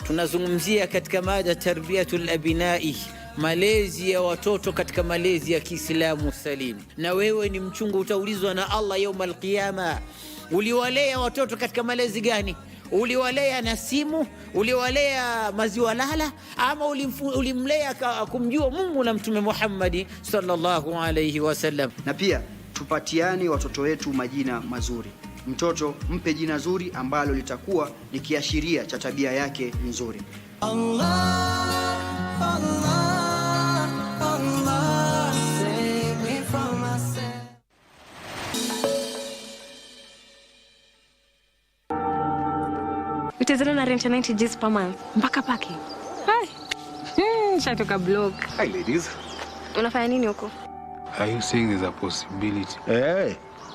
Tunazungumzia katika mada tarbiyatul abinai, malezi ya watoto katika malezi ya Kiislamu salim. Na wewe ni mchungu, utaulizwa na Allah yaumul qiyama, uliwalea watoto katika malezi gani? Uliwalea na simu? Uliwalea maziwa lala? Ama ulimlea kumjua Mungu na Mtume Muhammad sallallahu alayhi wasallam? Na pia tupatiane watoto wetu majina mazuri. Mtoto mpe jina zuri ambalo litakuwa ni kiashiria cha tabia yake nzuri. Allah, Allah, Allah, save me from myself. Utazana na rent 90 Gs per month mpaka paki. Hai. Shatoka block. Hi ladies. Unafanya nini huko? Are you saying there's a possibility?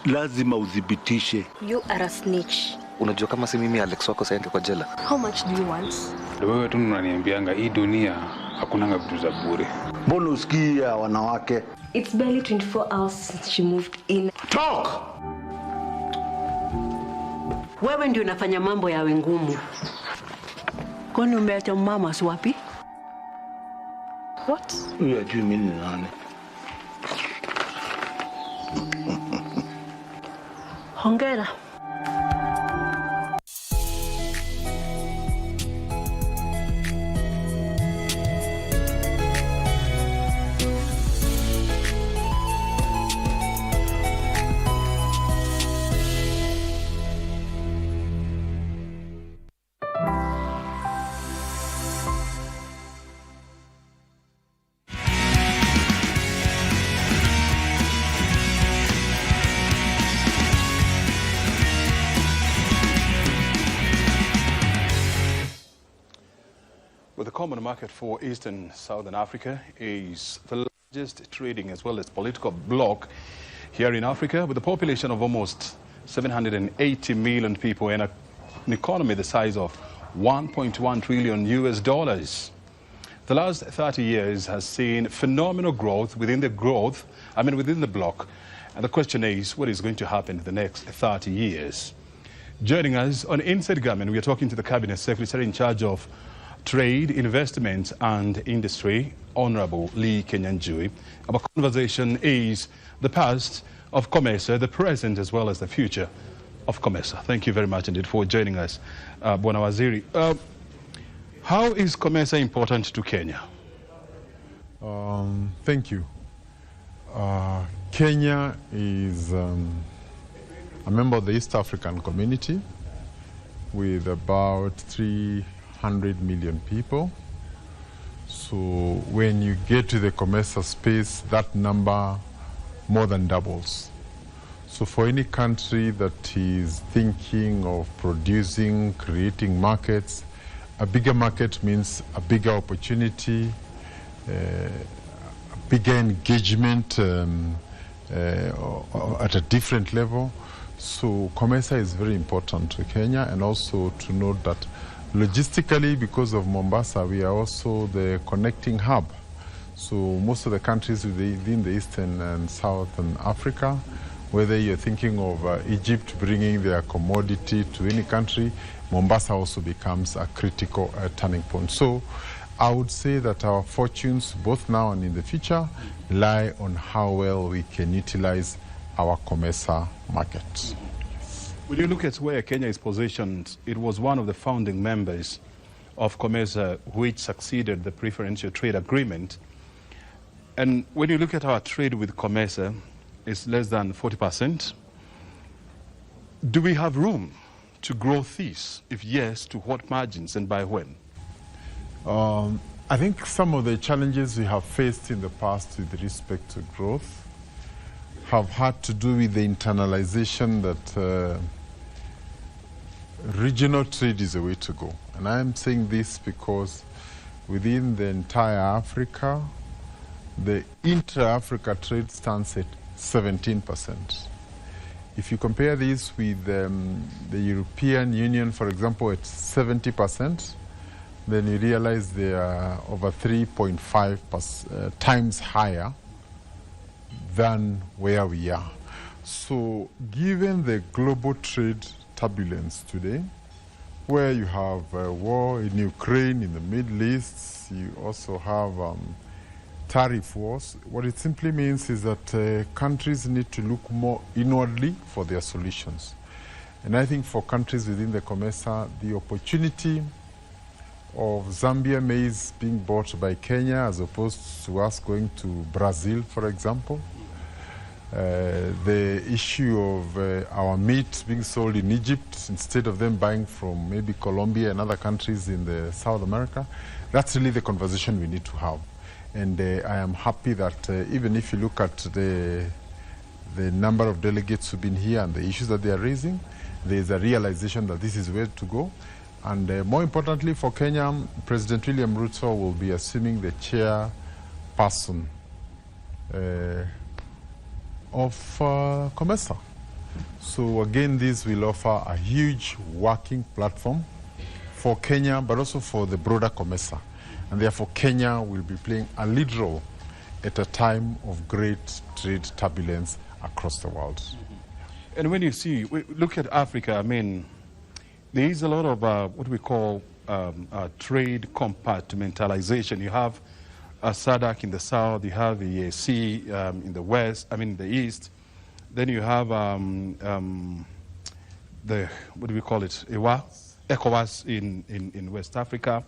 Lazima udhibitishe. You are a snitch. Unajua kama si mimi Alex wako sasa kwa jela. How much do you want? Wewe tu unaniambianga hii dunia hakunanga vitu za bure. Mbona usikia wanawake? It's barely 24 hours since she moved in. Talk! Wewe ndio unafanya mambo yawe ngumu. Kwani umeacha mama si wapi? What? Unajua mimi ni nani? Hongera. Well, the common market for Eastern Southern Africa is the largest trading as well as political bloc here in Africa, with a population of almost 780 million people and an economy the size of $1.1 trillion. The last 30 years has seen phenomenal growth within the bloc. And the question is, what is going to happen in the next 30 years? Joining us on Inside Government, we are talking to the Cabinet Secretary in charge of Trade, Investment and Industry, Honorable Lee Kinyanjui. Our conversation is the past of COMESA, the present as well as the future of COMESA. Thank you very much indeed for joining us, Bwana Waziri. How is COMESA important to Kenya? Thank you. Kenya is a member of the East African community with about 300 million people. So when you get to the COMESA space, that number more than doubles. So for any country that is thinking of producing, creating markets, a bigger market means a bigger opportunity, a bigger engagement at a different level. So COMESA is very important to Kenya, and also to note that logistically, because of Mombasa, we are also the connecting hub. So most of the countries within the Eastern and Southern Africa, whether you're thinking of Egypt bringing their commodity to any country, Mombasa also becomes a critical turning point. So I would say that our fortunes, both now and in the future, lie on how well we can utilize our COMESA market. When you look at where Kenya is positioned, it was one of the founding members of COMESA which succeeded the preferential trade agreement. And when you look at our trade with COMESA, it's less than 40%. Do we have room to grow this? If yes, to what margins and by when? I think some of the challenges we have faced in the past with respect to growth have had to do with the internalization that regional trade is the way to go. And I'm saying this because within the entire Africa, the intra-Africa trade stands at 17%. If you compare this with the European Union, for example, at 70%, then you realize they are over 3.5 times higher than where we are. So given the global trade turbulence today, where you have war in Ukraine, in the Middle East, you also have tariff wars, what it simply means is that countries need to look more inwardly for their solutions. And I think for countries within the COMESA, the opportunity of Zambia maize being bought by Kenya as opposed to us going to Brazil, for example, the issue of our meat being sold in Egypt instead of them buying from maybe Colombia and other countries in the South America, that's really the conversation we need to have. And I am happy that even if you look at the number of delegates who've been here and the issues that they are raising, there is a realization that this is where to go. And more importantly for Kenya, President William Ruto will be assuming the chairperson of COMESA. So again, this will offer a huge working platform for Kenya, but also for the broader COMESA. And therefore, Kenya will be playing a lead role at a time of great trade turbulence across the world. Mm-hmm. And when you see, look at Africa, I mean, there is a lot of what we call trade compartmentalization. You have SADC in the south, you have the EAC in the west, I mean the east. Then you have the, what do we call it, ECOWAS in West Africa.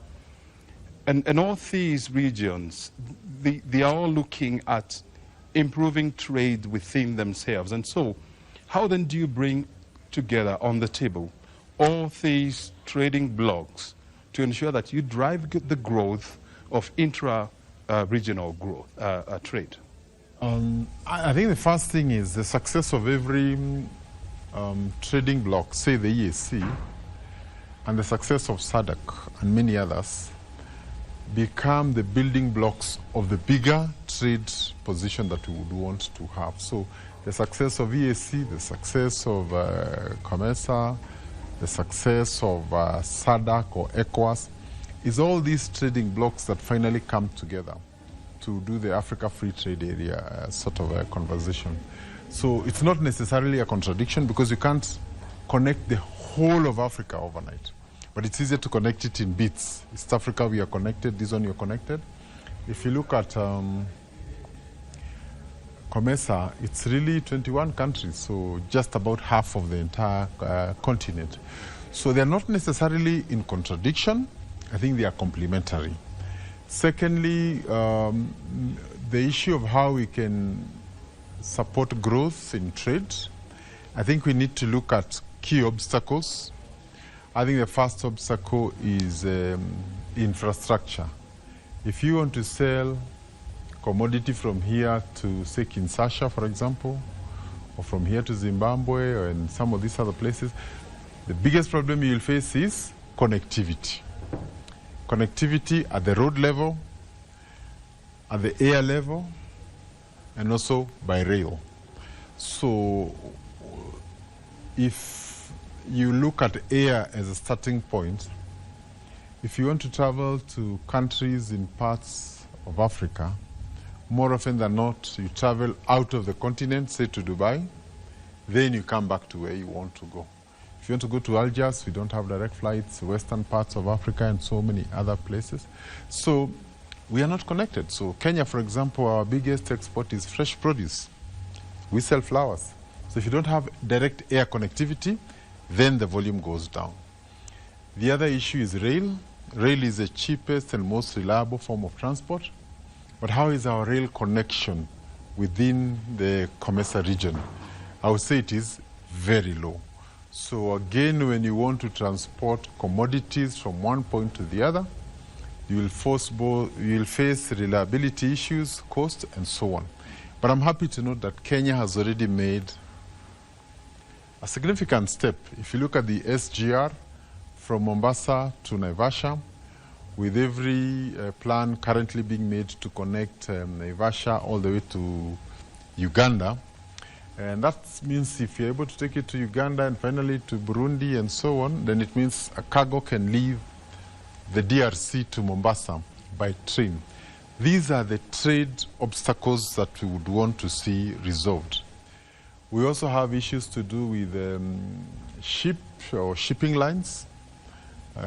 And all these regions, they are all looking at improving trade within themselves. And so, how then do you bring together on the table all these trading blocks to ensure that you drive the growth of intra-regional growth, trade? I think the first thing is the success of every trading bloc, say the EAC, and the success of SADC and many others become the building blocks of the bigger trade position that we would want to have. So the success of EAC, the success of COMESA, the success of SADC or ECOWAS is all these trading blocks that finally come together to do the Africa Free Trade Area sort of a conversation. So it's not necessarily a contradiction because you can't connect the whole of Africa overnight. But it's easier to connect it in bits. East Africa, we are connected. This one, you're connected. If you look at COMESA, it's really 21 countries, so just about half of the entire continent. So they're not necessarily in contradiction. I think they are complementary. Secondly, the issue of how we can support growth in trade, I think we need to look at key obstacles. I think the first obstacle is infrastructure. If you want to sell commodity from here to, say, Kinshasa, for example, or from here to Zimbabwe or in some of these other places, the biggest problem you'll face is connectivity. Connectivity at the road level, at the air level, and also by rail. So if you look at air as a starting point, if you want to travel to countries in parts of Africa, more often than not, you travel out of the continent, say to Dubai, then you come back to where you want to go. If you want to go to Algiers, we don't have direct flights, western parts of Africa and so many other places. So we are not connected. So Kenya, for example, our biggest export is fresh produce. We sell flowers. So if you don't have direct air connectivity, then the volume goes down. The other issue is rail. Rail is the cheapest and most reliable form of transport. But how is our rail connection within the COMESA region? I would say it is very low. So again, when you want to transport commodities from one point to the other, you will face reliability issues, cost, and so on. But I'm happy to note that Kenya has already made a significant step. If you look at the SGR from Mombasa to Naivasha, with every plan currently being made to connect Naivasha all the way to Uganda. And that means if you're able to take it to Uganda and finally to Burundi and so on, then it means a cargo can leave the DRC to Mombasa by train. These are the trade obstacles that we would want to see resolved. We also have issues to do with ship or shipping lines,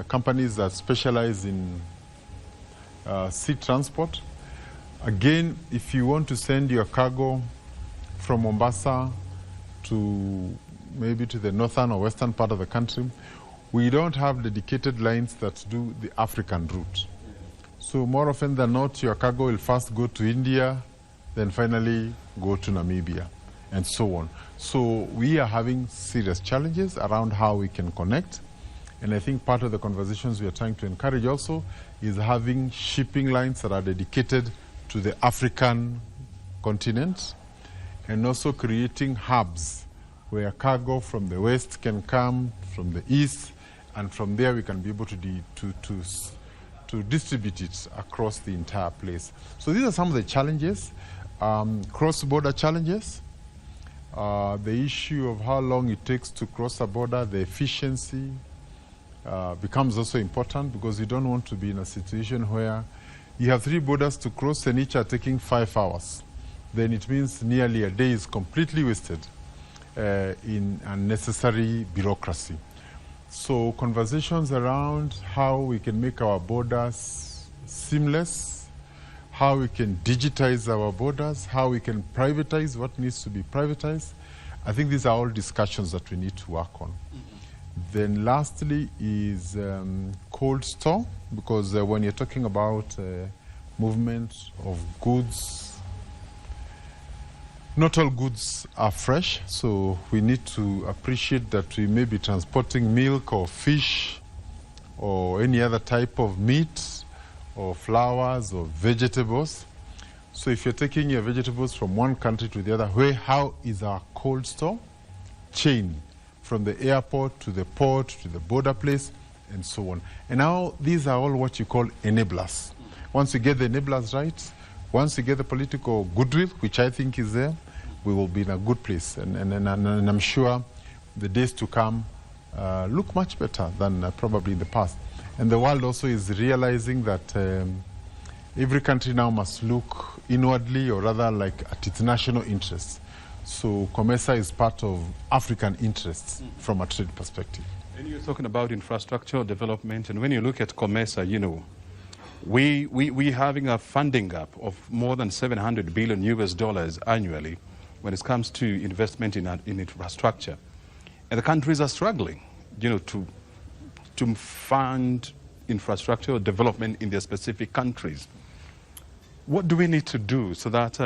companies that specialize in sea transport. Again, if you want to send your cargo from Mombasa to maybe to the northern or western part of the country, we don't have dedicated lines that do the African route. So more often than not, your cargo will first go to India, then finally go to Namibia, and so on. So we are having serious challenges around how we can connect. And I think part of the conversations we are trying to encourage also is having shipping lines that are dedicated to the African continent, and also creating hubs where cargo from the west can come from the east, and from there we can be able to distribute it across the entire place. So these are some of the challenges, cross-border challenges. The issue of how long it takes to cross a border, the efficiency becomes also important, because you don't want to be in a situation where you have 3 borders to cross and each are taking 5 hours. Then it means nearly a day is completely wasted in unnecessary bureaucracy. So conversations around how we can make our borders seamless, how we can digitize our borders, how we can privatize what needs to be privatized. I think these are all discussions that we need to work on. Then lastly is cold store, because when you're talking about movement of goods, not all goods are fresh, so we need to appreciate that we may be transporting milk or fish or any other type of meat or flowers or vegetables. So if you're taking your vegetables from one country to the other, how is our cold store chain from the airport to the port to the border place and so on? And now these are all what you call enablers. Once you get the enablers right, once you get the political goodwill, which I think is there, we will be in a good place. And I'm sure the days to come look much better than probably in the past. And the world also is realizing that every country now must look inwardly, or rather like at its national interests. So COMESA is part of African interests from a trade perspective. And you're talking about infrastructure development, and when you look at COMESA, you know, we're having a funding gap of more than $700 billion annually when it comes to investment in infrastructure. And the countries are struggling, you know, to fund infrastructure development in their specific countries. What do we need to do so that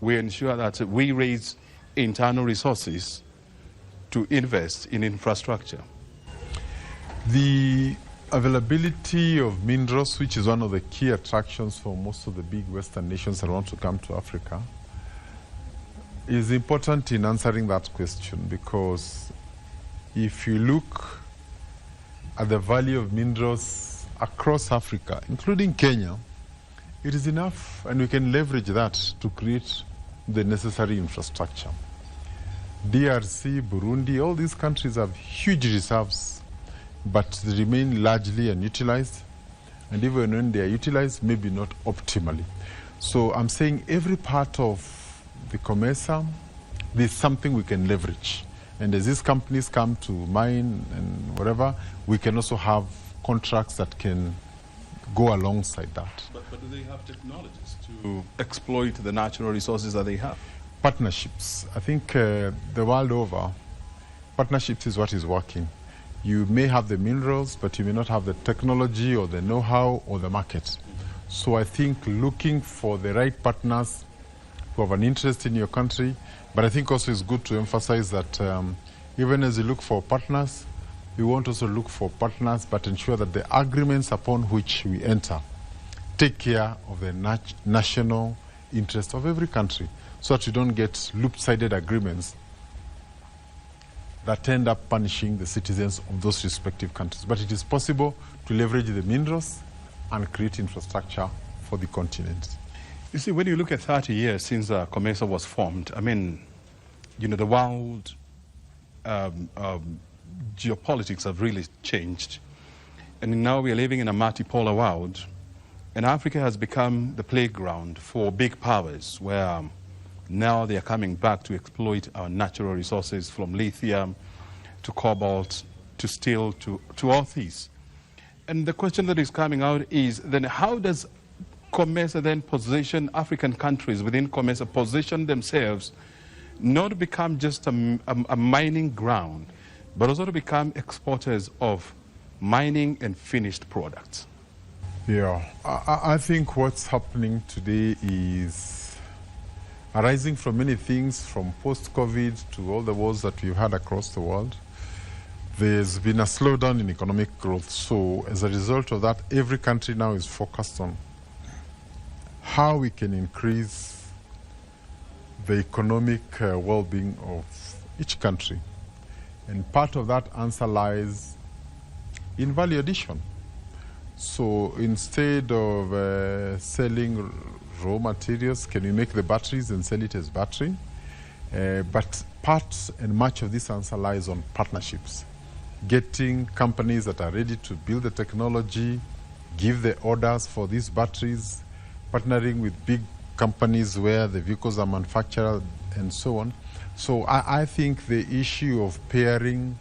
we ensure that we raise internal resources to invest in infrastructure? The availability of minerals, which is one of the key attractions for most of the big Western nations that want to come to Africa, is important in answering that question, because if you look at the value of minerals across Africa, including Kenya, it is enough, and we can leverage that to create the necessary infrastructure. DRC, Burundi, all these countries have huge reserves, but they remain largely unutilized, and even when they are utilized, maybe not optimally. So I'm saying every part of the COMESA, there's something we can leverage. And as these companies come to mine and whatever, we can also have contracts that can go alongside that. But do they have technologies to exploit the natural resources that they have? Partnerships. I think the world over, partnerships is what is working. You may have the minerals, but you may not have the technology or the know-how or the market. So I think looking for the right partners who have an interest in your country, but I think also it's good to emphasize that even as you look for partners, we want also look for partners, but ensure that the agreements upon which we enter take care of the national interest of every country, so that you don't get loop-sided agreements that end up punishing the citizens of those respective countries. But it is possible to leverage the minerals and create infrastructure for the continent. You see, when you look at 30 years since COMESA was formed, I mean, you know, the world geopolitics have really changed. And now we are living in a multipolar world. And Africa has become the playground for big powers where Now they are coming back to exploit our natural resources, from lithium to cobalt to steel to all these. And the question that is coming out is then how does COMESA then position African countries within COMESA, position themselves not to become just a mining ground, but also to become exporters of mining and finished products? Yeah, I think what's happening today is arising from many things, from post-COVID to all the wars that we've had across the world. There's been a slowdown in economic growth. So as a result of that, every country now is focused on how we can increase the economic well-being of each country. And part of that answer lies in value addition. So instead of selling raw materials, can we make the batteries and sell it as battery? But part and much of this answer lies on partnerships. Getting companies that are ready to build the technology, give the orders for these batteries, partnering with big companies where the vehicles are manufactured and so on. So I think the issue of pairing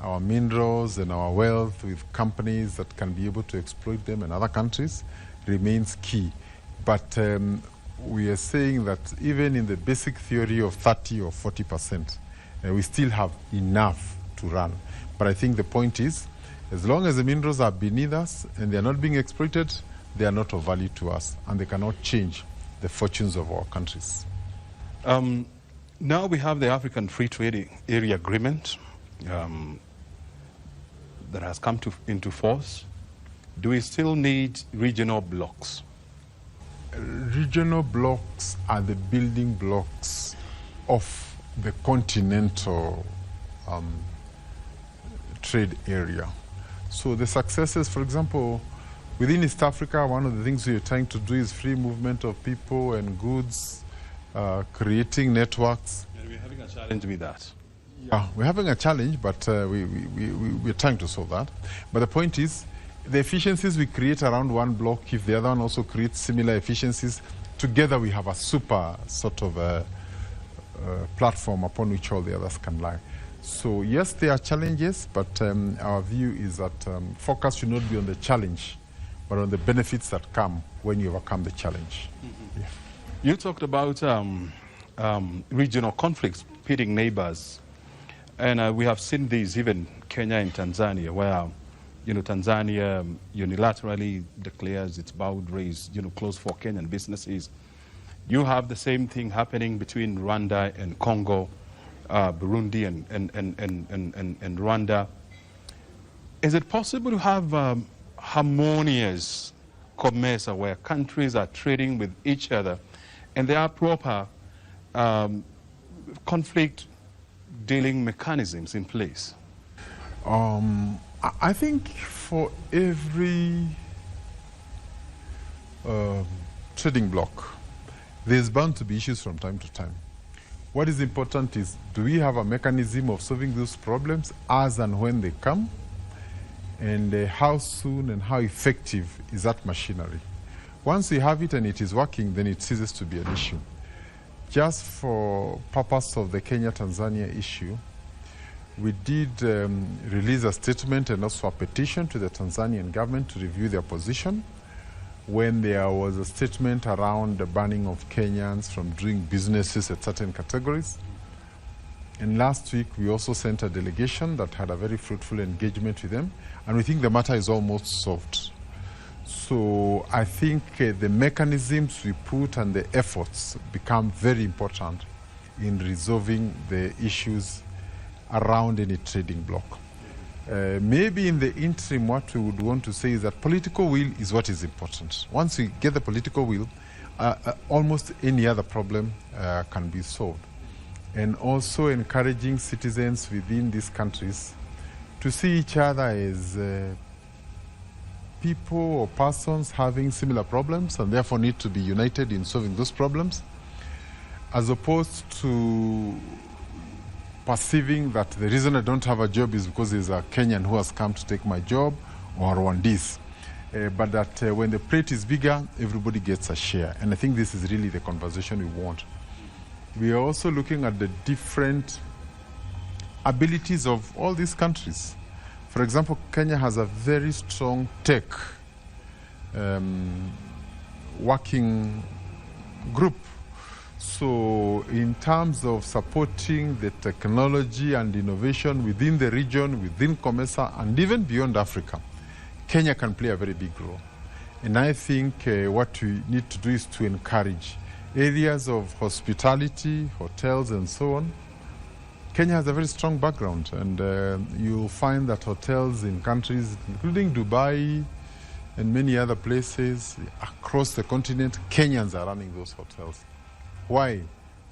our minerals and our wealth with companies that can be able to exploit them in other countries remains key. But we are saying that even in the basic theory of 30 or 40%, we still have enough to run. But I think the point is, as long as the minerals are beneath us and they are not being exploited, they are not of value to us, and they cannot change the fortunes of our countries. Now we have the African Free Trade Area Agreement that has come into force. Do we still need regional blocks? Regional blocks are the building blocks of the continental trade area. So the successes, for example, within East Africa, one of the things we are trying to do is free movement of people and goods, creating networks. And we're having a challenge with that. Yeah, we're having a challenge, but we're trying to solve that. But the point is, the efficiencies we create around one block, if the other one also creates similar efficiencies, together we have a super sort of platform upon which all the others can lie. So yes, there are challenges, but our view is that focus should not be on the challenge, but on the benefits that come when you overcome the challenge. Mm-hmm. Yeah. You talked about regional conflicts, pitting neighbors. And we have seen these even Kenya and Tanzania, where Tanzania unilaterally declares its boundaries, closed for Kenyan businesses. You have the same thing happening between Rwanda and Congo, Burundi and Rwanda. Is it possible to have harmonious COMESA where countries are trading with each other and there are proper conflict dealing mechanisms in place? I think for every trading bloc, there's bound to be issues from time to time. What is important is, do we have a mechanism of solving those problems as and when they come? And how soon and how effective is that machinery? Once we have it and it is working, then it ceases to be an issue. Just for purpose of the Kenya-Tanzania issue, we did release a statement and also a petition to the Tanzanian government to review their position when there was a statement around the banning of Kenyans from doing businesses at certain categories. And last week, we also sent a delegation that had a very fruitful engagement with them, and we think the matter is almost solved. So I think the mechanisms we put and the efforts become very important in resolving the issues around any trading bloc. Maybe in the interim, what we would want to say is that political will is what is important. Once we get the political will, almost any other problem can be solved. And also encouraging citizens within these countries to see each other as people or persons having similar problems and therefore need to be united in solving those problems, as opposed to perceiving that the reason I don't have a job is because there's a Kenyan who has come to take my job, or Rwandese. But that when the plate is bigger, everybody gets a share. And I think this is really the conversation we want. we are also looking at the different abilities of all these countries. For example, Kenya has a very strong tech working group. So in terms of supporting the technology and innovation within the region, within COMESA, and even beyond Africa, Kenya can play a very big role. And I think what we need to do is to encourage areas of hospitality, hotels, and so on. Kenya has a very strong background, and you'll find that hotels in countries including Dubai and many other places across the continent, Kenyans are running those hotels. Why?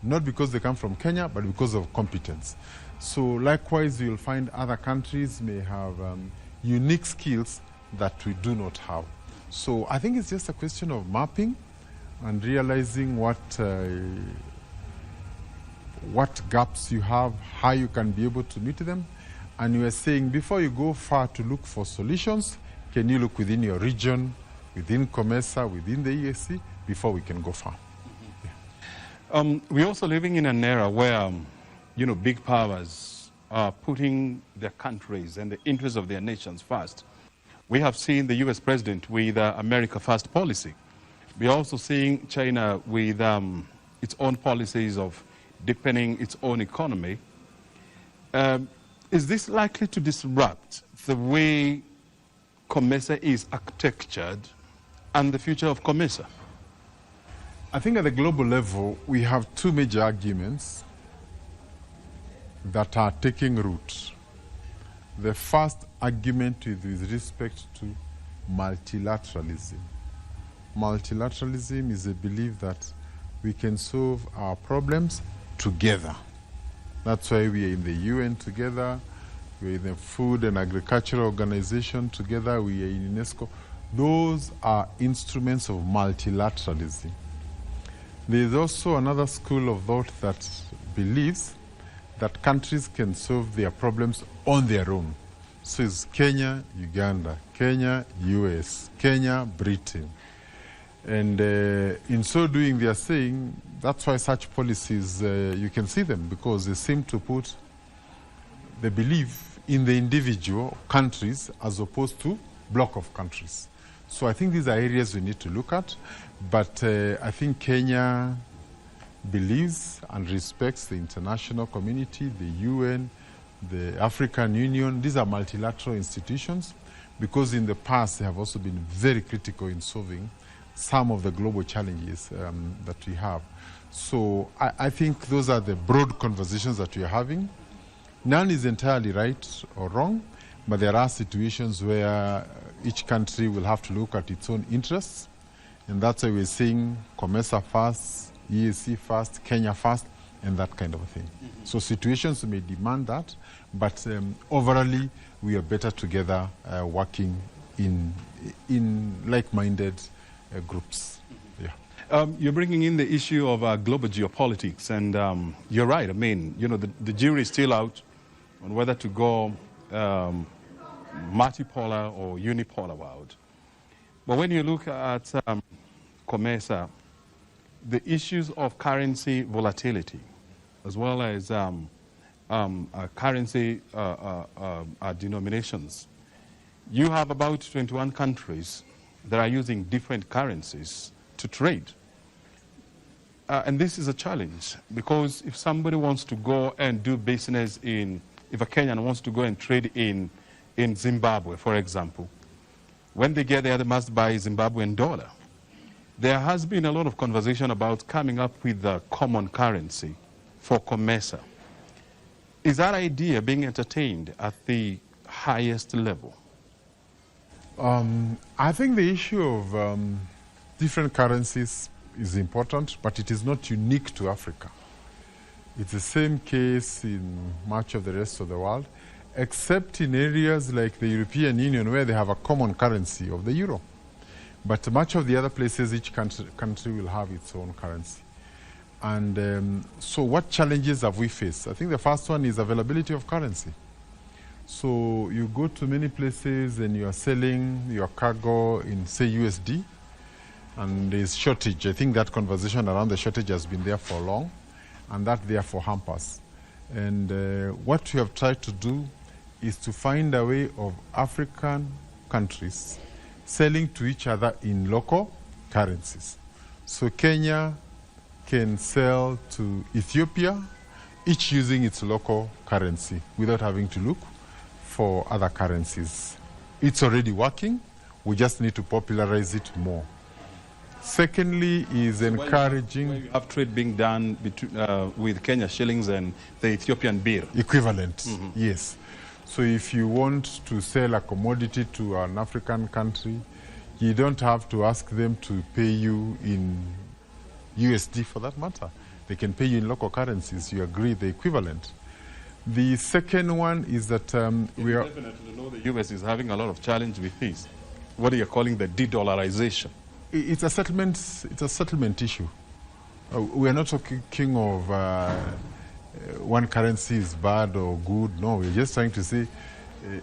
Not because they come from Kenya, but because of competence. So likewise, you'll find other countries may have unique skills that we do not have. So I think it's just a question of mapping and realizing what gaps you have, how you can be able to meet them. And you are saying, before you go far to look for solutions, can you look within your region, within COMESA, within the EAC, before we can go far? We're also living in an era where, big powers are putting their countries and the interests of their nations first. We have seen the US president with America First policy. We're also seeing China with its own policies of deepening its own economy. Is this likely to disrupt the way COMESA is architectured and the future of COMESA? I think at the global level, we have two major arguments that are taking root. The first argument is with respect to multilateralism. Multilateralism is a belief that we can solve our problems together. That's why we are in the UN together, we are in the Food and Agriculture Organization together, we are in UNESCO. Those are instruments of multilateralism. There is also another school of thought that believes that countries can solve their problems on their own. So it's Kenya, Uganda, Kenya, US, Kenya, Britain. And in so doing, they are saying that's why such policies, you can see them, because they seem to put the belief in the individual countries as opposed to block of countries. So I think these are areas we need to look at, but I think Kenya believes and respects the international community, the UN, the African Union. These are multilateral institutions because in the past they have also been very critical in solving some of the global challenges that we have. So I think those are the broad conversations that we are having. None is entirely right or wrong, but there are situations where each country will have to look at its own interests, and that's why we're saying COMESA first, EAC first, Kenya first, and that kind of a thing. Mm-hmm. So situations may demand that, but overall, we are better together working in like-minded groups. Mm-hmm. Yeah. You're bringing in the issue of global geopolitics, and you're right. I mean, the jury is still out on whether to go multipolar or unipolar world. But when you look at COMESA, the issues of currency volatility, as well as currency denominations, you have about 21 countries that are using different currencies to trade. And this is a challenge, because if somebody wants to go and do business if a Kenyan wants to go and trade in Zimbabwe, for example, when they get there, they must buy Zimbabwean dollar. There has been a lot of conversation about coming up with a common currency for COMESA. Is that idea being entertained at the highest level? I think the issue of different currencies is important, but it is not unique to Africa. It's the same case in much of the rest of the world, except in areas like the European Union where they have a common currency of the euro. But much of the other places, each country will have its own currency. And so what challenges have we faced? I think the first one is availability of currency. So you go to many places and you are selling your cargo in, say, USD, and there's shortage. I think that conversation around the shortage has been there for long. and that therefore hampers. And what we have tried to do is to find a way of African countries selling to each other in local currencies. So Kenya can sell to Ethiopia, each using its local currency without having to look for other currencies. It's already working. We just need to popularize it more. Secondly is encouraging... Where you have trade being done between, with Kenya shillings and the Ethiopian birr. Equivalent, yes. So if you want to sell a commodity to an African country, you don't have to ask them to pay you in USD for that matter. They can pay you in local currencies. You agree the equivalent. The second one is that we are... Definitely know the US is having a lot of challenge with this. What are you calling the de-dollarization? It's a settlement issue. We are not talking of one currency is bad or good. No, we're just trying to say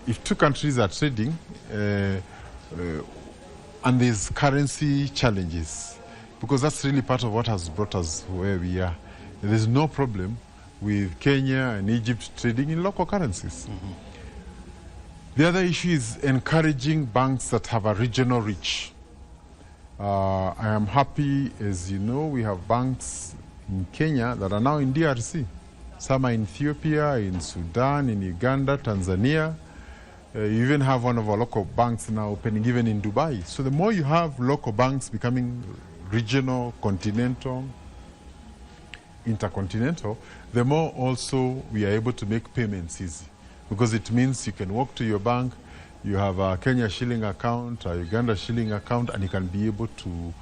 if two countries are trading and there's currency challenges, because that's really part of what has brought us where we are. There's no problem with Kenya and Egypt trading in local currencies. The other issue is encouraging banks that have a regional reach. I am happy, as you know, we have banks in Kenya that are now in DRC. Some are in Ethiopia, in Sudan, in Uganda, Tanzania. You even have one of our local banks now opening even in Dubai. So the more you have local banks becoming regional, continental, intercontinental, the more also we are able to make payments easy. Because it means you can walk to your bank, you have a Kenya shilling account, a Uganda shilling account, and you can be able to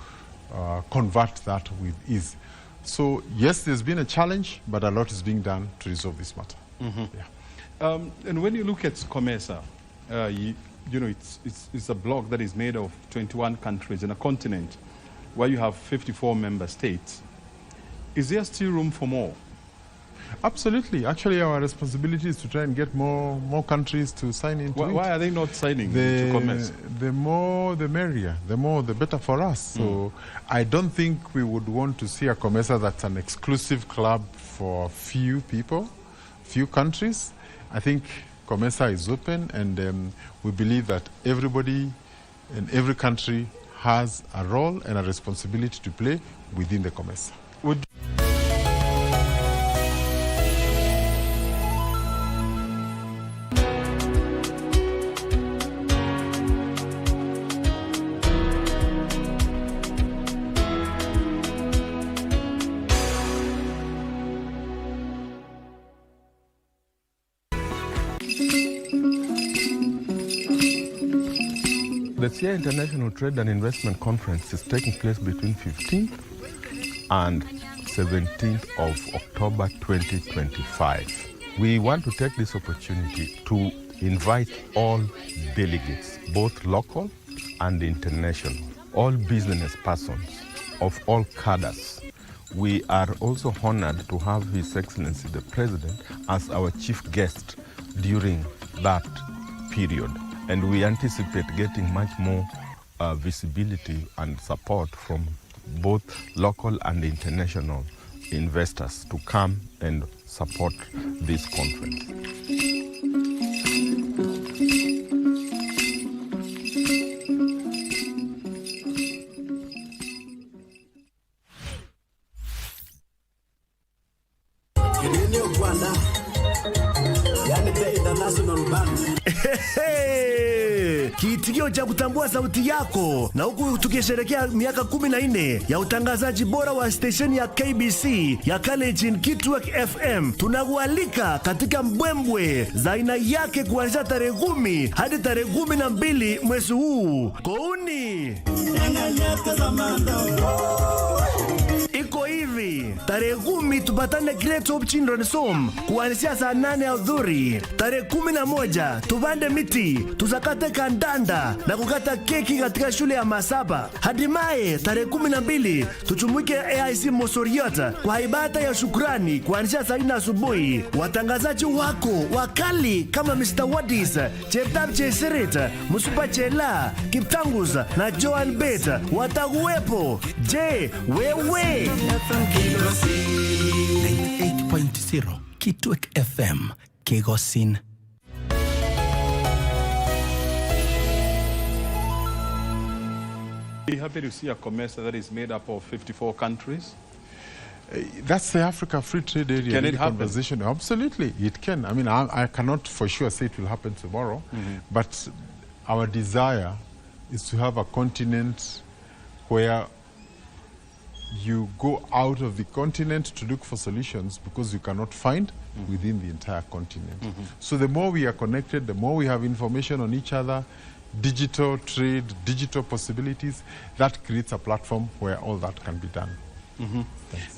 convert that with ease. So yes, there's been a challenge, but a lot is being done to resolve this matter. Yeah. And when you look at COMESA, you know, it's a bloc that is made of 21 countries in a continent where you have 54 member states. Is there still room for more? Absolutely. Actually, our responsibility is to try and get more countries to sign into it. Why are they not signing to COMESA? The more the merrier, the more the better for us. So I don't think we would want to see a COMESA that's an exclusive club for few people, few countries. I think COMESA is open, and we believe that everybody in every country has a role and a responsibility to play within the COMESA. The SIA International Trade and Investment Conference is taking place between 15th and 17th of October 2025. We want to take this opportunity to invite all delegates, both local and international, all business persons of all cadres. We are also honored to have His Excellency the President as our chief guest during that period. And we anticipate getting much more visibility and support from both local and international investors to come and support this conference. Kiitikio cha kutambua sauti yako, na huku tukisherehekea miaka 14 ya utangazaji bora wa stesheni ya KBC ya Kalenjin Kitwek FM. Tunakualika katika mbwembwe za aina yake kuanzia tarehe 10 hadi tarehe 12 mwezi huu. Kouni iko hivi: tarehe 10 tupatane Great Hope Children's Home kuanzia saa 8 ya udhuri. Tarehe 11 tupande miti, tusakate kandanda na kukata keki katika shule ya Masaba. Hatimaye tarehe 12 tuchumuike AIC Mosoriota kwa ibada ya shukrani kuanzia saa 4 asubuhi. Watangazaji wako wakali kama Mr. Wadis, Cheptab Chesirit, Musupa Chela, Kiptangus na Joan Bet watakuwepo. Je, wewe? Kitwek FM, Kegosin. Be happy to see a COMESA that is made up of 54 countries. That's the Africa Free Trade Area. Can it happen? Conversation. Absolutely, it can. I mean, I cannot for sure say it will happen tomorrow, but our desire is to have a continent where you go out of the continent to look for solutions because you cannot find within the entire continent. So the more we are connected, the more we have information on each other, digital trade, digital possibilities, that creates a platform where all that can be done.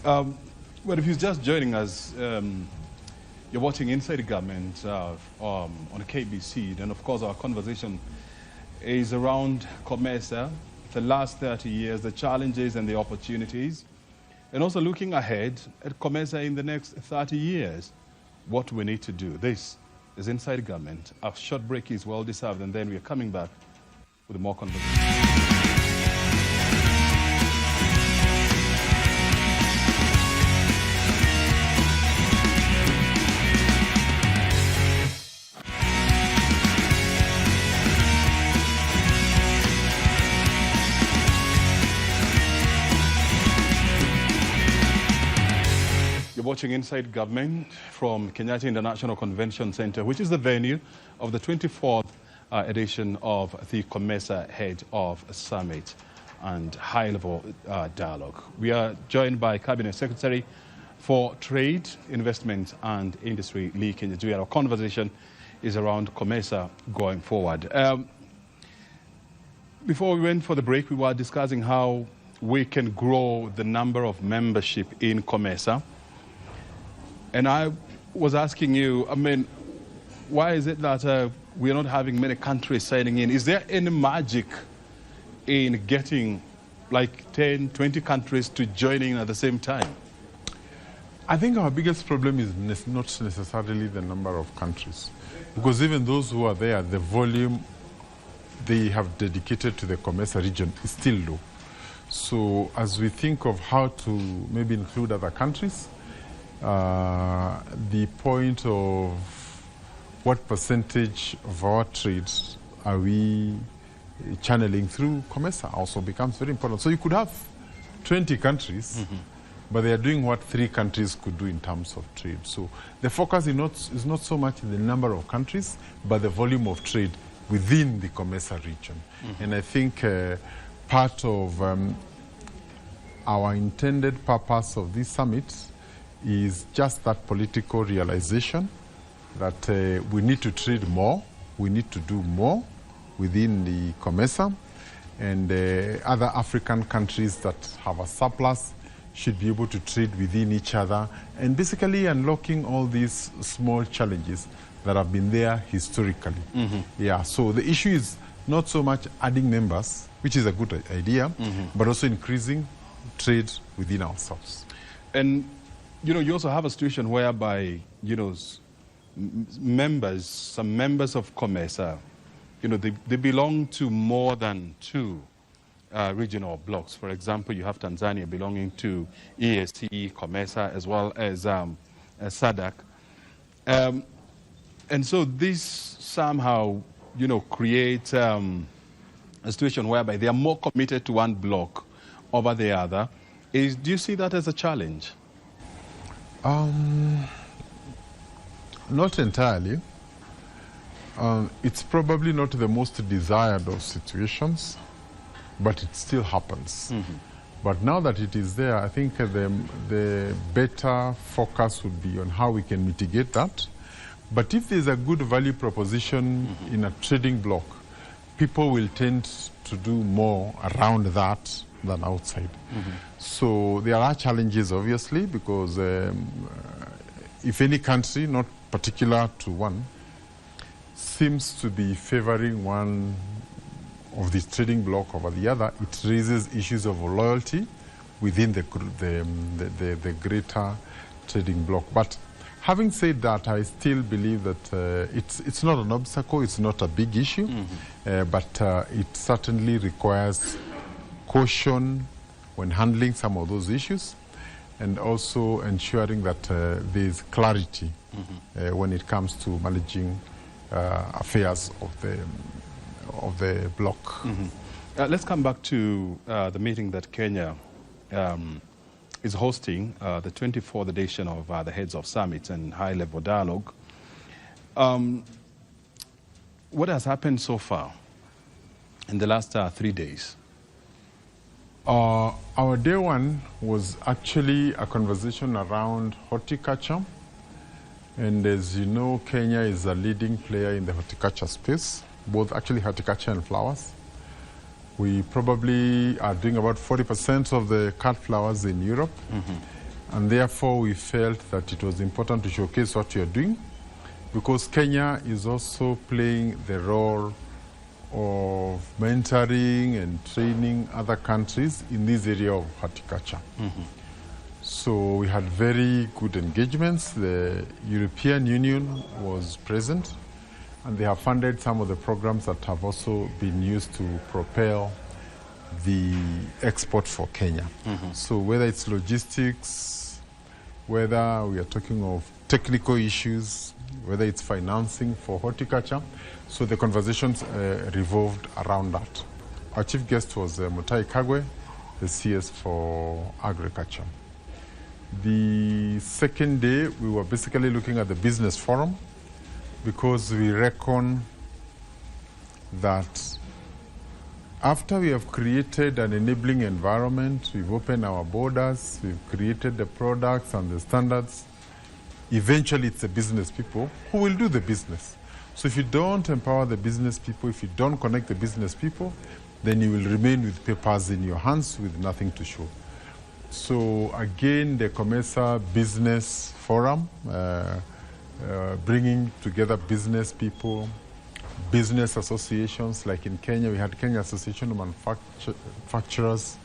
Well, if you're just joining us, you're watching Inside the Government on KBC, then of course our conversation is around COMESA, the last 30 years, the challenges and the opportunities, and also looking ahead at COMESA in the next 30 years, what we need to do. This is Inside the Government. A short break is well deserved, and then we are coming back with more conversation. Watching Inside Government from Kinyanjui International Convention Center, which is the venue of the 24th edition of the COMESA Head of Summit and High-Level Dialogue. We are joined by Cabinet Secretary for Trade, Investment and Industry, Lee Kinyanjui. Our conversation is around COMESA going forward. Before we went for the break, we were discussing how we can grow the number of membership in COMESA. And I was asking you, I mean, why is it that we are not having many countries signing in? Is there any magic in getting like 10, 20 countries to join in at the same time? I think our biggest problem is not necessarily the number of countries, because even those who are there, the volume they have dedicated to the COMESA region is still low. So as we think of how to maybe include other countries, the point of what percentage of our trades are we channeling through COMESA also becomes very important. So you could have 20 countries, but they are doing what 3 countries could do in terms of trade. So the focus is not so much in the number of countries, but the volume of trade within the COMESA region. And I think part of our intended purpose of this summit is just that political realization that we need to trade more, we need to do more within the COMESA, and other African countries that have a surplus should be able to trade within each other, and basically unlocking all these small challenges that have been there historically. Yeah, so the issue is not so much adding members, which is a good idea, but also increasing trade within ourselves. And you know, you also have a situation whereby, you know, some members of COMESA, you know, they belong to more than 2 regional blocks. For example, you have Tanzania belonging to EAC, COMESA, as well as SADC. And so this somehow, you know, creates a situation whereby they are more committed to one block over the other. Do you see that as a challenge? Not entirely. It's probably not the most desired of situations, but it still happens. But now that it is there, I think the better focus would be on how we can mitigate that. But if there's a good value proposition in a trading block, people will tend to do more around that than outside. So there are challenges, obviously, because if any country, not particular to one, seems to be favoring one of this trading bloc over the other, it raises issues of loyalty within the greater trading bloc. But having said that, I still believe that it's not an obstacle, it's not a big issue, but it certainly requires caution when handling some of those issues. and also ensuring that there is clarity when it comes to managing affairs of the bloc. Let's come back to the meeting that Kenya is hosting, the 24th edition of the Heads of Summits and High-Level Dialogue. What has happened so far in the last 3 days? Our day one was actually a conversation around horticulture. And as you know, Kenya is a leading player in the horticulture space, both actually horticulture and flowers. We probably are doing about 40% of the cut flowers in Europe. And therefore, we felt that it was important to showcase what we are doing, because Kenya is also playing the role of mentoring and training other countries in this area of horticulture. So we had very good engagements. The European Union was present, and they have funded some of the programs that have also been used to propel the export for Kenya. So whether it's logistics, whether we are talking of technical issues, whether it's financing for horticulture, so the conversations revolved around that. Our chief guest was Mutai Kagwe, the CS for agriculture. The second day, we were basically looking at the business forum, because we reckon that after we have created an enabling environment, we've opened our borders, we've created the products and the standards, eventually it's the business people who will do the business. So if you don't empower the business people, if you don't connect the business people, then you will remain with papers in your hands with nothing to show. So again, the COMESA Business Forum, bringing together business people, business associations. Like in Kenya, we had Kenya Association of Manufacturers,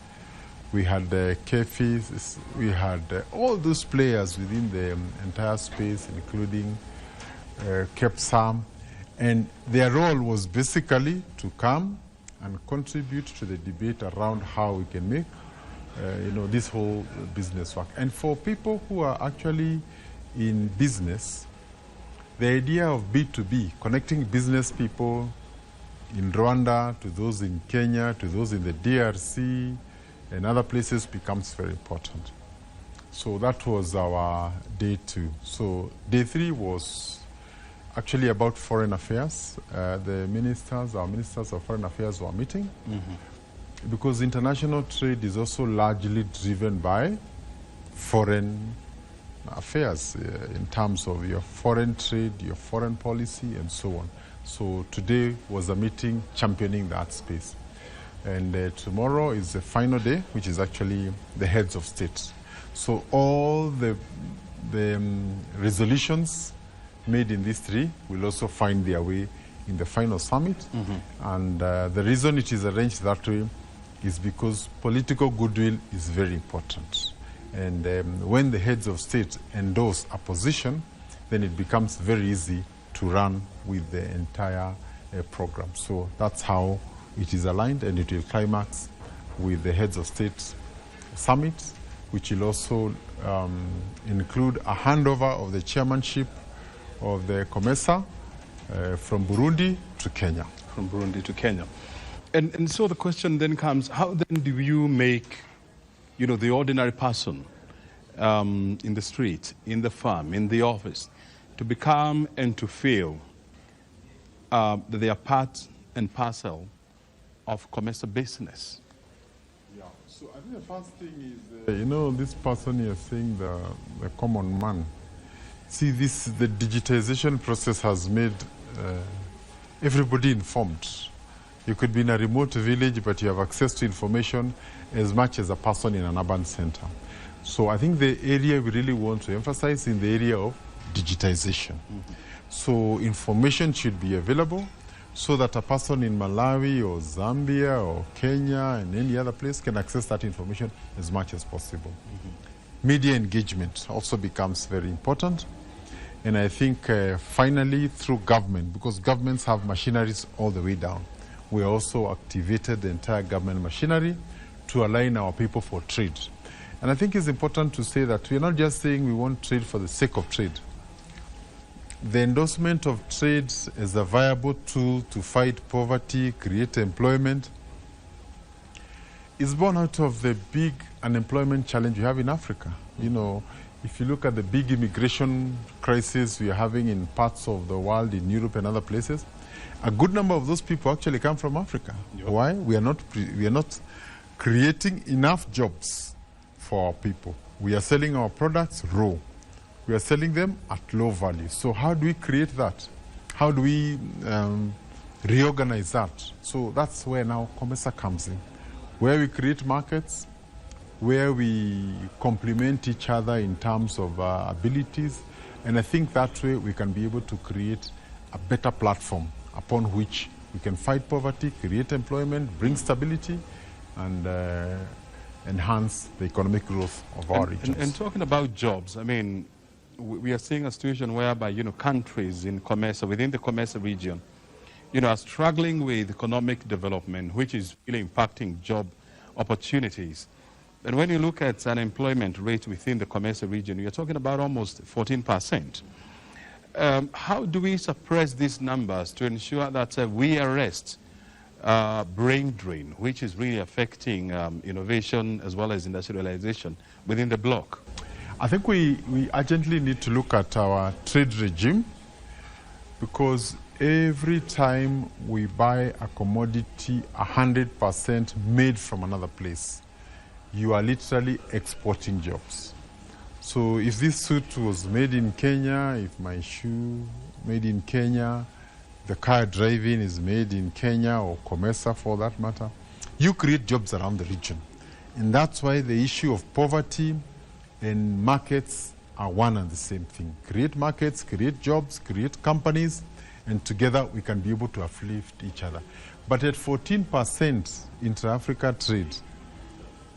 we had KFIs, we had all those players within the entire space, including KEPSAM, and their role was basically to come and contribute to the debate around how we can make this whole business work. And for people who are actually in business, the idea of B2B, connecting business people in Rwanda to those in Kenya, to those in the DRC and other places becomes very important. So that was our day 2. So day 3 was actually about foreign affairs. The ministers, our ministers of foreign affairs were meeting, because international trade is also largely driven by foreign affairs in terms of your foreign trade, your foreign policy, and so on. So today was a meeting championing that space. And tomorrow is the final day, which is actually the heads of state. So all the resolutions made in these 3 will also find their way in the final summit. And the reason it is arranged that way is because political goodwill is very important. And when the heads of state endorse a position, then it becomes very easy to run with the entire program. So that's how it is aligned, and it will climax with the heads of state summit, which will also include a handover of the chairmanship of the COMESA from Burundi to Kenya. From Burundi to Kenya. And so the question then comes, how then do you make, the ordinary person in the street, in the farm, in the office, to become and to feel that they are part and parcel of COMESA business? Yeah, so I think the first thing is, this person you're saying, the common man. See, the digitization process has made everybody informed. You could be in a remote village, but you have access to information as much as a person in an urban center. So I think the area we really want to emphasize in the area of digitization. So information should be available so that a person in Malawi or Zambia or Kenya and any other place can access that information as much as possible. Media engagement also becomes very important. And I think finally through government, because governments have machineries all the way down, we also activated the entire government machinery to align our people for trade. And I think it's important to say that we're not just saying we want trade for the sake of trade. The endorsement of trade as a viable tool to fight poverty, create employment, is born out of the big unemployment challenge we have in Africa. You know, if you look at the big immigration crisis we are having in parts of the world, in Europe and other places, a good number of those people actually come from Africa. Yep. Why? We are not creating enough jobs for our people. We are selling our products raw. We are selling them at low value. So how do we create that? How do we reorganize that? So that's where now COMESA comes in, where we create markets, where we complement each other in terms of abilities. And I think that way we can be able to create a better platform upon which we can fight poverty, create employment, bring stability, and enhance the economic growth of our regions. And talking about jobs, I mean, we are seeing a situation whereby, you know, countries in COMESA, within the COMESA region, you know, are struggling with economic development, which is really impacting job opportunities. And when you look at unemployment rate within the COMESA region, you're talking about almost 14%. How do we suppress these numbers to ensure that we arrest brain drain, which is really affecting innovation as well as industrialization within the bloc? I think we urgently need to look at our trade regime, because every time we buy a commodity 100% made from another place, you are literally exporting jobs. So if this suit was made in Kenya, if my shoe made in Kenya, the car driving is made in Kenya or COMESA for that matter, you create jobs around the region. And that's why the issue of poverty and markets are one and the same thing. Create markets, create jobs, create companies, and together we can be able to uplift each other. But at 14% intra-Africa trade,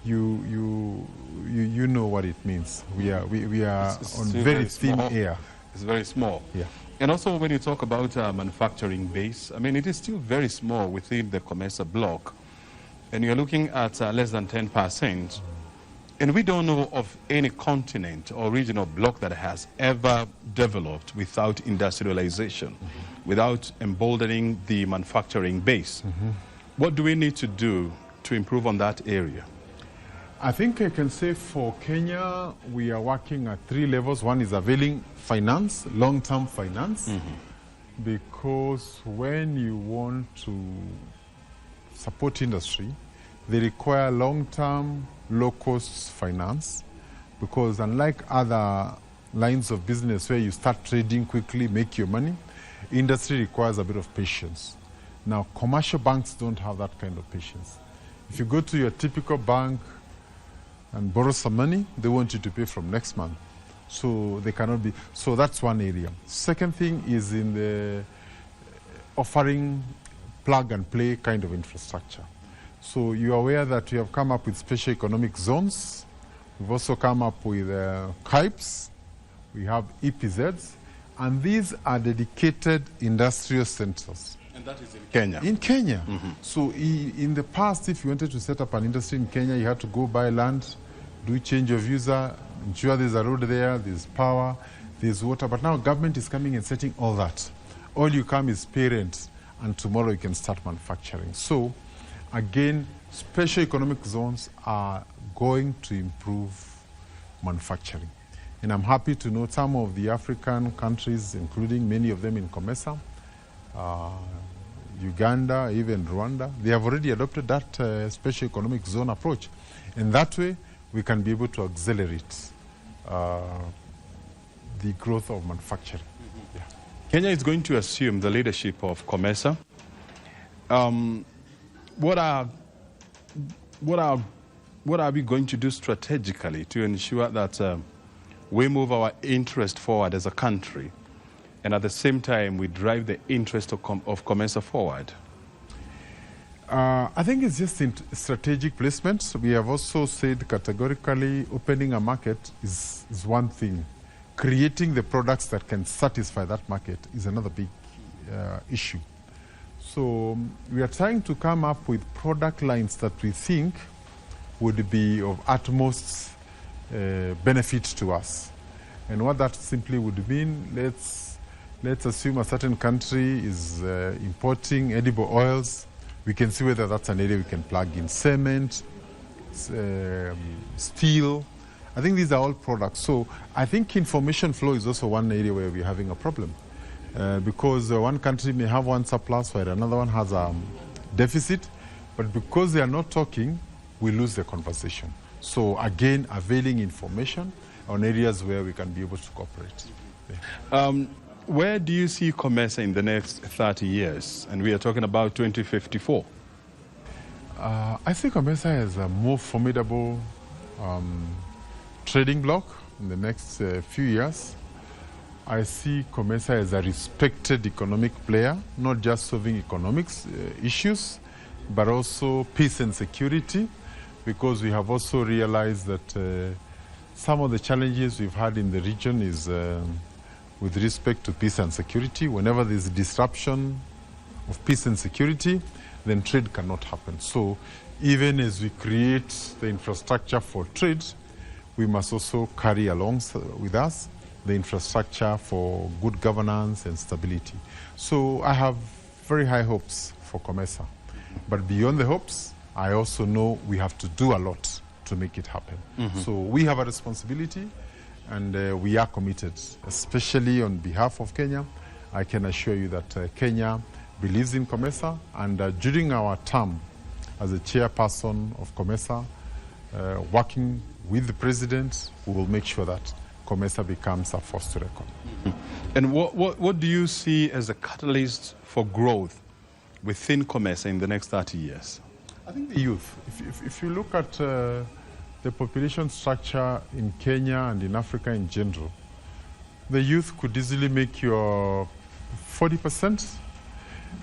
you know what it means. We are it's on very thin small. air. It's very small. Yeah. And also when you talk about manufacturing base, I mean, it is still very small within the COMESA bloc. And you're looking at less than 10%. And we don't know of any continent or regional bloc that has ever developed without industrialization, without emboldening the manufacturing base. What do we need to do to improve on that area? I think I can say for Kenya, we are working at 3 levels. One is availing finance, long-term finance, because when you want to support industry, they require long-term, low-cost finance, because unlike other lines of business where you start trading quickly, make your money, industry requires a bit of patience. Now, commercial banks don't have that kind of patience. If you go to your typical bank and borrow some money, they want you to pay from next month. So they cannot be, so that's one area. Second thing is in the offering plug and play kind of infrastructure. So you're aware that we have come up with special economic zones. We've also come up with KIPES. We have EPZs. And these are dedicated industrial centers. And that is in Kenya? In Kenya. So in the past, if you wanted to set up an industry in Kenya, you had to go buy land, do change of user, ensure there's a road there, there's power, there's water. But now government is coming and setting all that. All you come is pay rent, and tomorrow you can start manufacturing. So again, special economic zones are going to improve manufacturing. And I'm happy to know some of the African countries, including many of them in COMESA, Uganda, even Rwanda, they have already adopted that special economic zone approach. And that way, we can be able to accelerate the growth of manufacturing. Yeah. Kenya is going to assume the leadership of COMESA. What are we going to do strategically to ensure that we move our interest forward as a country, and at the same time we drive the interest of COMESA forward? I think it's just in strategic placements. We have also said categorically opening a market is one thing. Creating the products that can satisfy that market is another big issue. So we are trying to come up with product lines that we think would be of utmost benefit to us. And what that simply would mean, let's assume a certain country is importing edible oils. We can see whether that's an area we can plug in cement, steel. I think these are all products. So I think information flow is also one area where we're having a problem. Because one country may have one surplus while another one has a deficit, but because they are not talking, we lose the conversation. So again, availing information on areas where we can be able to cooperate. Yeah. Where do you see COMESA in the next 30 years? And we are talking about 2054. I see COMESA as a more formidable trading bloc in the next few years. I see COMESA as a respected economic player, not just solving economics issues, but also peace and security, because we have also realized that some of the challenges we've had in the region is with respect to peace and security. Whenever there's disruption of peace and security, then trade cannot happen. So even as we create the infrastructure for trade, we must also carry along with us the infrastructure for good governance and stability. So I have very high hopes for COMESA. But beyond the hopes, I also know we have to do a lot to make it happen. So we have a responsibility, and we are committed, especially on behalf of Kenya. I can assure you that Kenya believes in COMESA, and during our term as a chairperson of COMESA, working with the president, we will make sure that COMESA becomes a force to reckon. And what do you see as a catalyst for growth within COMESA in the next 30 years? I think the youth. If you look at the population structure in Kenya and in Africa in general, the youth could easily make your 40%,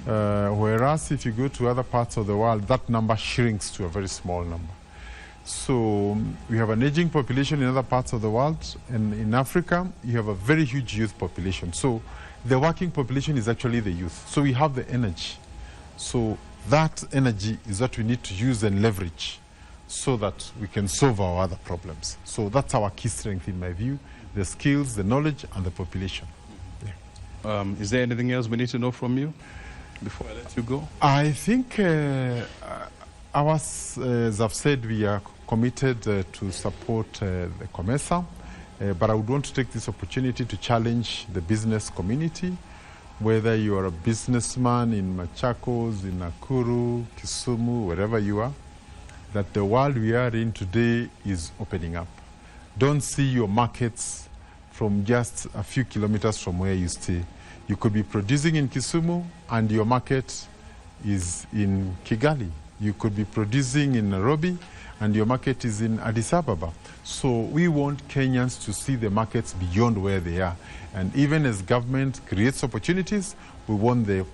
whereas if you go to other parts of the world, that number shrinks to a very small number. So we have an aging population in other parts of the world, and in Africa, you have a very huge youth population. So the working population is actually the youth. So we have the energy. So that energy is what we need to use and leverage so that we can solve our other problems. So that's our key strength in my view, the skills, the knowledge, and the population. Yeah. Is there anything else we need to know from you before I let you go? I think as I've said, we are committed to support the COMESA, but I would want to take this opportunity to challenge the business community, whether you are a businessman in Machakos, in Nakuru, Kisumu, wherever you are, that the world we are in today is opening up. Don't see your markets from just a few kilometers from where you stay. You could be producing in Kisumu and your market is in Kigali. You could be producing in Nairobi and your market is in Addis Ababa. So we want Kenyans to see the markets beyond where they are. And even as government creates opportunities, we want the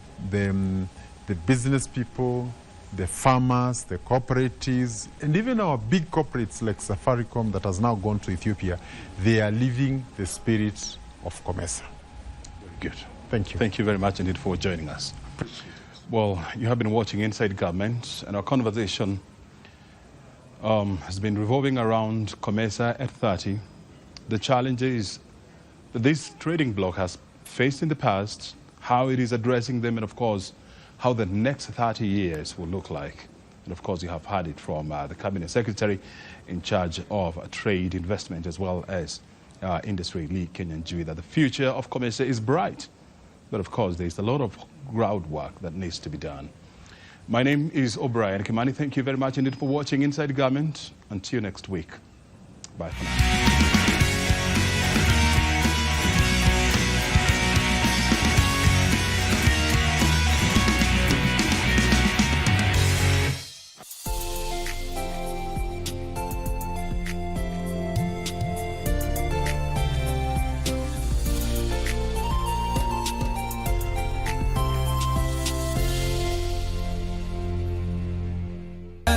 business people, the farmers, the cooperatives, and even our big corporates like Safaricom that has now gone to Ethiopia, they are living the spirit of COMESA. Very good. Thank you. Thank you very much indeed for joining us. Well, you have been watching Inside Government, and our conversation has been revolving around COMESA at 30, the challenges that this trading bloc has faced in the past, how it is addressing them, and of course, how the next 30 years will look like. And of course, you have heard it from the Cabinet Secretary in charge of trade, investment, as well as industry, Lee Kinyanjui, that the future of COMESA is bright. But of course, there's a lot of groundwork that needs to be done. My name is O'Brien Kimani. Thank you very much indeed for watching Inside Government. Until next week. Bye for now.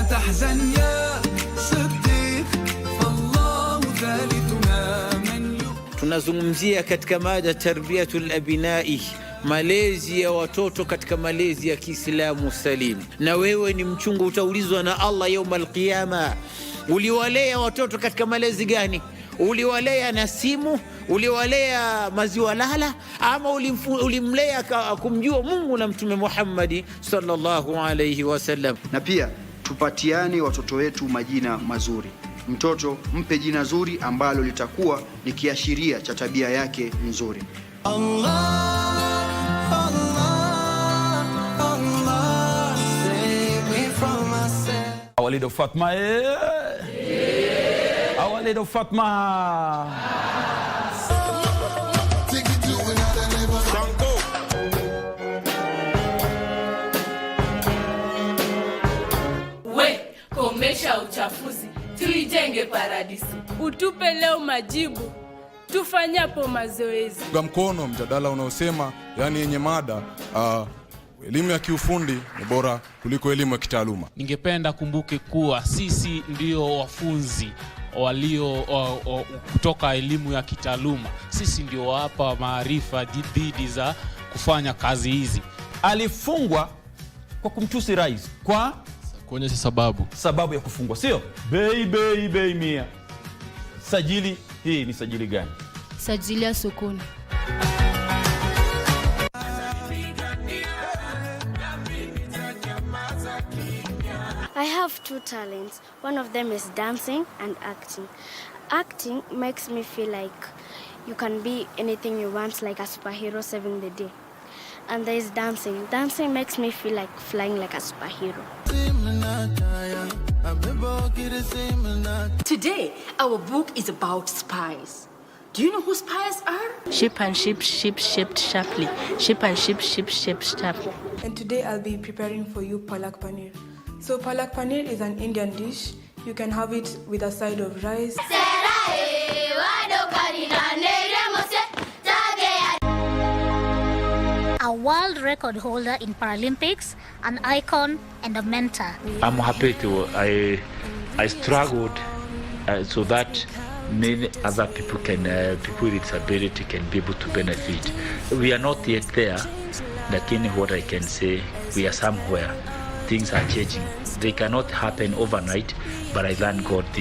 تحزن يا صديق فالله ثالثنا من tunazungumzia katika mada tarbiyatul abinai, malezi ya watoto katika malezi ya Kiislamu salim. Na wewe ni mchungu, utaulizwa na Allah yaumul qiyama. Uliwalea watoto katika malezi gani? Uliwalea na simu? Uliwalea maziwa lala? Ama ulimlea kumjua Mungu na Mtume Muhammad sallallahu alayhi wasallam? Na pia tupatiane watoto wetu majina mazuri. Mtoto mpe jina zuri ambalo litakuwa ni kiashiria cha tabia yake nzuri. Our little Fatma, our little Fatma. We, komesha uchafuzi, tuijenge paradisi. Utupe leo majibu, tufanyapo mazoezi. Kwa mkono mjadala unaosema, yani yenye mada, elimu ya kiufundi ni bora kuliko elimu ya kitaaluma. Ningependa kumbuke kuwa sisi ndio wafunzi walio kutoka elimu ya kitaaluma. Sisi ndio wapa maarifa dhidi za kufanya kazi hizi. Alifungwa kwa kumtusi rais kwa kuonyesha sababu ya kufungwa, sio? Bei mia. Sajili hii ni sajili gani? Sajili ya sokoni. I have two talents. One of them is dancing and acting. Acting makes me feel like you can be anything you want, like a superhero saving the day. And there is dancing. Dancing makes me feel like flying like a superhero. Today, our book is about spies. Do you know who spies are? Sheep and sheep, sheep shaped sharply. Sheep and sheep, sheep shaped sharply. And today I'll be preparing for you palak paneer. So palak paneer is an Indian dish. You can have it with a side of rice. A world record holder in Paralympics, an icon and a mentor. I'm happy I struggled so that many other people people with disability can be able to benefit. We are not yet there, lakini what I can say, we are somewhere. Things are changing. They cannot happen overnight, but I thank God